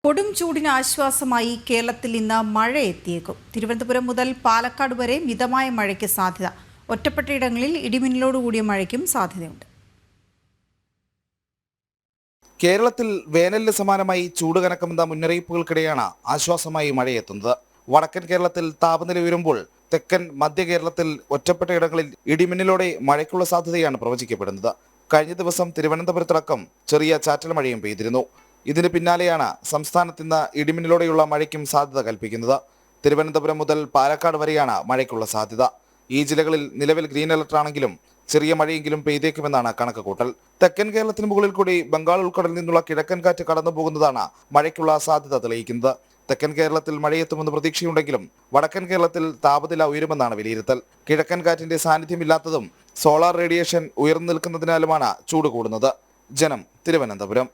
കൊടും ചൂടിന് ആശ്വാസമായി കേരളത്തിൽ ഇന്ന് മഴ എത്തിയേക്കും. തിരുവനന്തപുരം മുതൽ പാലക്കാട് വരെ മിതമായ മഴയ്ക്ക് സാധ്യത. ഒറ്റപ്പെട്ടയിടങ്ങളിൽ ഇടിമിന്നലോടുകൂടിയ മഴയ്ക്കും സാധ്യതയുണ്ട്. കേരളത്തിൽ വേനലിന് സമാനമായി ചൂട് കനക്കുമെന്ന മുന്നറിയിപ്പുകൾക്കിടെയാണ് ആശ്വാസമായി മഴയെത്തുന്നത്. വടക്കൻ കേരളത്തിൽ താപനില ഉയരുമ്പോൾ തെക്കൻ മധ്യ കേരളത്തിൽ ഒറ്റപ്പെട്ടയിടങ്ങളിൽ ഇടിമിന്നലോടെ മഴയ്ക്കുള്ള സാധ്യതയാണ് പ്രവചിക്കപ്പെടുന്നത്. കഴിഞ്ഞ ദിവസം തിരുവനന്തപുരത്തടക്കം ചെറിയ ചാറ്റൽ മഴയും പെയ്തിരുന്നു. ഇതിന് പിന്നാലെയാണ് സംസ്ഥാനത്ത് ഇന്ന് ഇടിമിന്നലോടെയുള്ള മഴയ്ക്കും സാധ്യത കൽപ്പിക്കുന്നത്. തിരുവനന്തപുരം മുതൽ പാലക്കാട് വരെയാണ് മഴയ്ക്കുള്ള സാധ്യത. ഈ ജില്ലകളിൽ നിലവിൽ ഗ്രീൻ അലർട്ട് ആണെങ്കിലും ചെറിയ മഴയെങ്കിലും പെയ്തേക്കുമെന്നാണ് കണക്കുകൂട്ടൽ. തെക്കൻ കേരളത്തിന് മുകളിൽ കൂടി ബംഗാൾ ഉൾക്കടലിൽ നിന്നുള്ള കിഴക്കൻ കാറ്റ് കടന്നു പോകുന്നതാണ് മഴയ്ക്കുള്ള സാധ്യത തെളിയിക്കുന്നത്. തെക്കൻ കേരളത്തിൽ മഴയെത്തുമെന്ന് പ്രതീക്ഷയുണ്ടെങ്കിലും വടക്കൻ കേരളത്തിൽ താപനില ഉയരുമെന്നാണ് വിലയിരുത്തൽ. കിഴക്കൻ കാറ്റിന്റെ സാന്നിധ്യമില്ലാത്തതും സോളാർ റേഡിയേഷൻ ഉയർന്നു നിൽക്കുന്നതിനാലുമാണ് ചൂട് കൂടുന്നത്. ജനം, തിരുവനന്തപുരം.